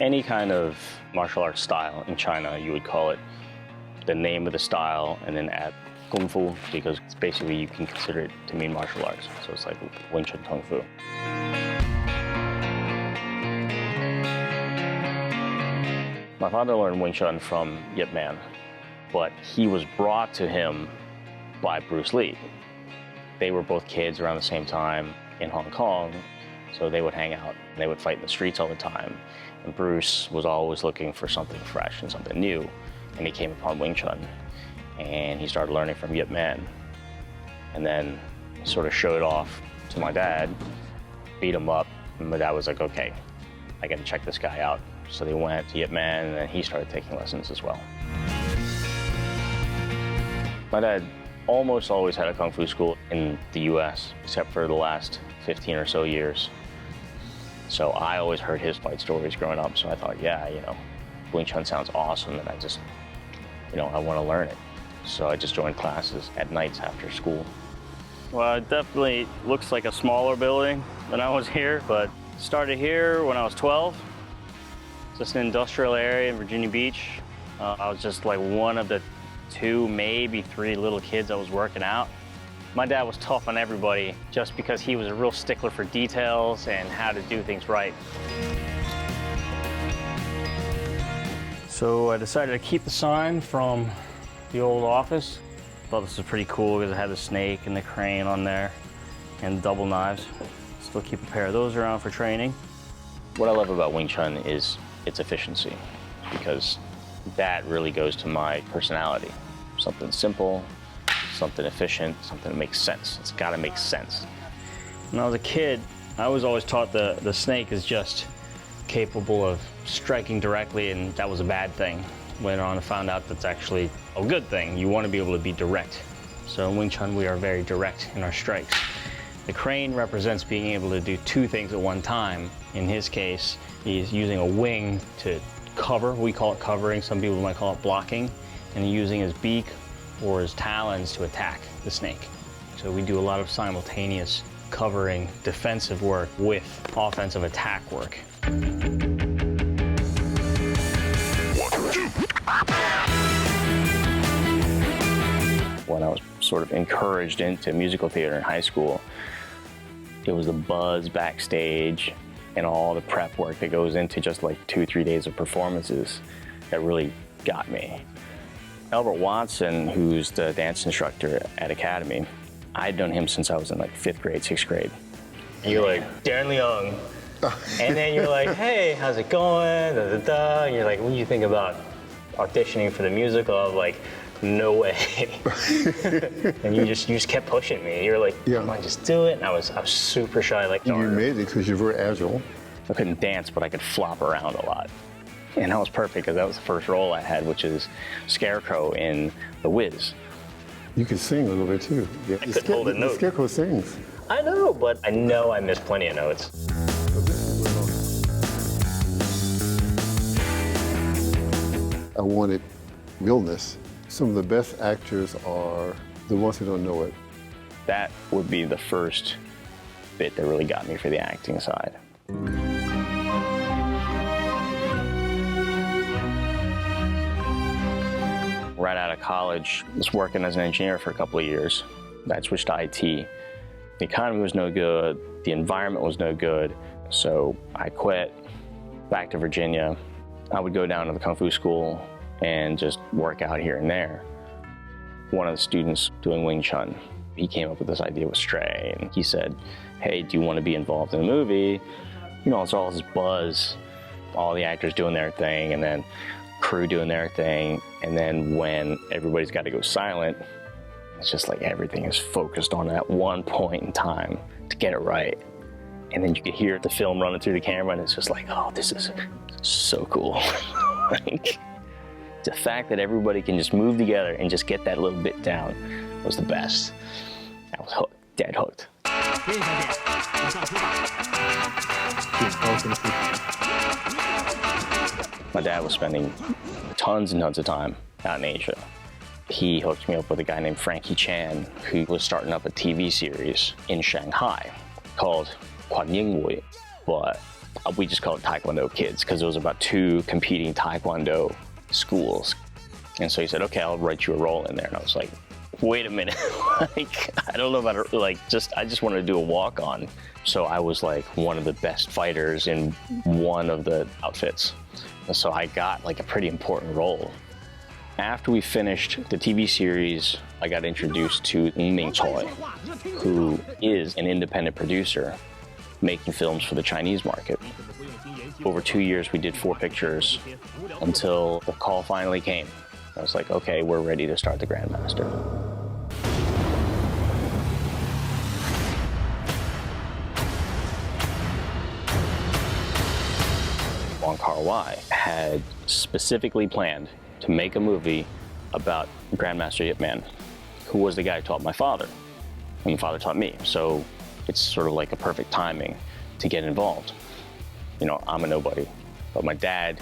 Any kind of martial arts style in China, you would call it the name of the style and then add Kung Fu, because it's basically you can consider it to mean martial arts. So it's like Wing Chun Kung Fu. My father learned Wing Chun from Yip Man, but he was brought to him by Bruce Lee. They were both kids around the same time in Hong Kong, so they would hang out. They would fight in the streets all the time. And Bruce was always looking for something fresh and something new. And he came upon Wing Chun, and he started learning from Yip Man. And then sort of showed off to my dad, beat him up, and my dad was like, okay, I gotta check this guy out. So they went to Yip Man, and then he started taking lessons as well. My dad almost always had a Kung Fu school in the US, except for the last 15 or so years. So I always heard his fight stories growing up, so I thought, yeah, Wing Chun sounds awesome, and I just, I want to learn it. So I just joined classes at nights after school. Well, it definitely looks like a smaller building than I was here, but started here when I was 12. Just an industrial area in Virginia Beach. I was just like one of the 2, maybe 3 little kids that was working out. My dad was tough on everybody just because he was a real stickler for details and how to do things right. So I decided to keep the sign from the old office. Thought this was pretty cool because it had the snake and the crane on there and the double knives. Still keep a pair of those around for training. What I love about Wing Chun is its efficiency, because that really goes to my personality. Something simple, something efficient, something that makes sense. It's gotta make sense. When I was a kid, I was always taught the snake is just capable of striking directly, and that was a bad thing. Later on, I found out that's actually a good thing. You want to be able to be direct. So in Wing Chun, we are very direct in our strikes. The crane represents being able to do 2 things at one time. In his case, he's using a wing to cover. We call it covering. Some people might call it blocking. And using his beak or his talons to attack the snake. So we do a lot of simultaneous covering defensive work with offensive attack work. When I was sort of encouraged into musical theater in high school, it was the buzz backstage and all the prep work that goes into just like 2-3 days of performances that really got me. Albert Watson, who's the dance instructor at Academy, I'd known him since I was in like 5th grade, 6th grade. And you're like, Darren Leung. And then you're like, hey, how's it going? Da, da, da. And you're like, what do you think about auditioning for the musical? I was like, no way. And you just kept pushing me. You're like, come on, just do it. And I was super shy. Like, you made it because you're very agile. I couldn't dance, but I could flop around a lot. And that was perfect because that was the first role I had, which is Scarecrow in The Wiz. You can sing a little bit too. Yeah. I couldn't hold a note. The Scarecrow sings. I know, but I know I missed plenty of notes. I wanted realness. Some of the best actors are the ones who don't know it. That would be the first bit that really got me for the acting side. Right out of college, I was working as an engineer for a couple of years. I switched to IT. The economy was no good, the environment was no good, so I quit, back to Virginia. I would go down to the Kung Fu school and just work out here and there. One of the students doing Wing Chun, he came up with this idea with Stray, and he said, hey, do you want to be involved in a movie? It's all this buzz, all the actors doing their thing, and then crew doing their thing, and then when everybody's got to go silent, it's just like everything is focused on that one point in time to get it right. And then you can hear the film running through the camera, and it's just like, oh, this is so cool. Like, the fact that everybody can just move together and just get that little bit down was the best. I was hooked, dead hooked. My dad was spending tons and tons of time out in Asia. He hooked me up with a guy named Frankie Chan, who was starting up a TV series in Shanghai called Quan Ying Wei. But we just call it Taekwondo Kids because there was about 2 competing Taekwondo schools. And so he said, okay, I'll write you a role in there. And I was like, wait a minute, like, I don't know about it, like, I just wanted to do a walk-on. So I was like one of the best fighters in one of the outfits. And so I got like a pretty important role. After we finished the TV series, I got introduced to Wing Chun, who is an independent producer making films for the Chinese market. Over 2 years, we did 4 pictures until the call finally came. I was like, okay, we're ready to start the Grandmaster. Curate had specifically planned to make a movie about Grandmaster Yip Man, who was the guy who taught my father, and my father taught me. So it's sort of like a perfect timing to get involved. You know, I'm a nobody, but my dad,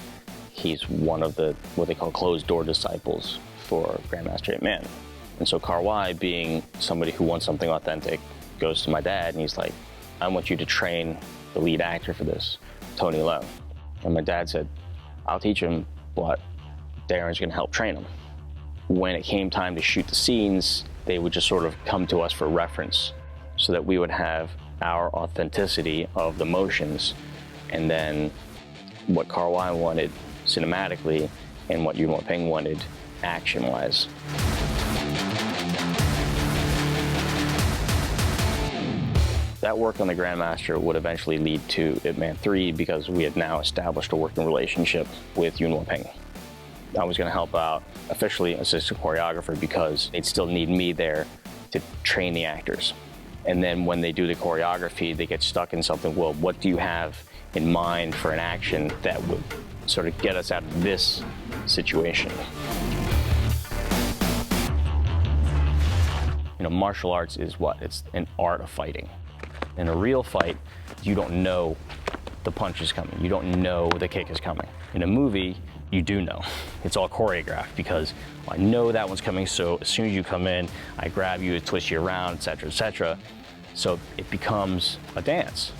he's one of the, what they call closed door disciples for Grandmaster Yip Man. And so Curate, being somebody who wants something authentic, goes to my dad and he's like, I want you to train the lead actor for this, Darren Leung. And my dad said, I'll teach him, but Darren's gonna help train him. When it came time to shoot the scenes, they would just sort of come to us for reference so that we would have our authenticity of the motions and then what Curate wanted cinematically and what Yuen Peng wanted action-wise. That work on the Grandmaster would eventually lead to Ip Man 3 because we had now established a working relationship with Yuen Peng. I was going to help out officially assistant choreographer because they'd still need me there to train the actors. And then when they do the choreography, they get stuck in something, well, what do you have in mind for an action that would sort of get us out of this situation? You know, martial arts is what? It's an art of fighting. In a real fight, you don't know the punch is coming. You don't know the kick is coming. In a movie, you do know. It's all choreographed because I know that one's coming, so as soon as you come in, I grab you, twist you around, etc., etc. So it becomes a dance.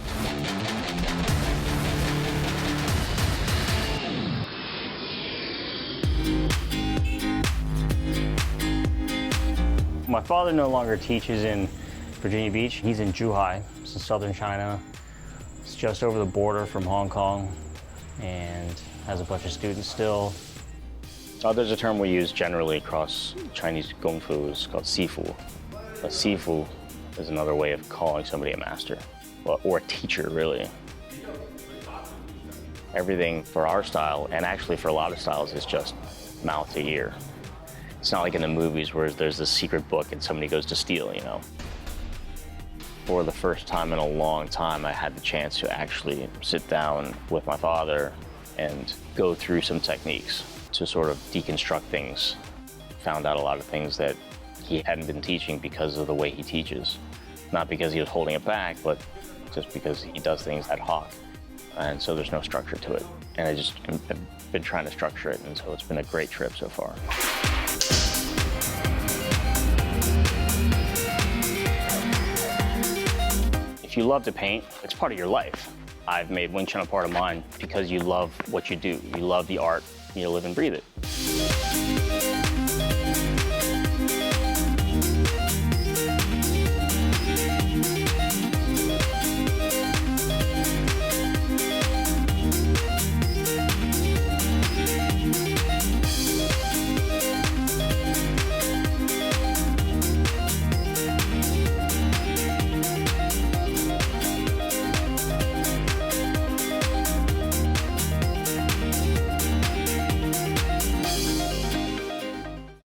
My father no longer teaches in Virginia Beach. He's in Zhuhai, it's in southern China. It's just over the border from Hong Kong and has a bunch of students still. There's a term we use generally across Chinese Kung Fu, it's called Sifu. A Sifu is another way of calling somebody a master, or a teacher, really. Everything for our style, and actually for a lot of styles, is just mouth to ear. It's not like in the movies where there's this secret book and somebody goes to steal, you know. For the first time in a long time, I had the chance to actually sit down with my father and go through some techniques to sort of deconstruct things. Found out a lot of things that he hadn't been teaching because of the way he teaches. Not because he was holding it back, but just because he does things ad hoc. And so there's no structure to it. And I just have been trying to structure it, and so it's been a great trip so far. If you love to paint, it's part of your life. I've made Wing Chun a part of mine because you love what you do. You love the art, you live and breathe it.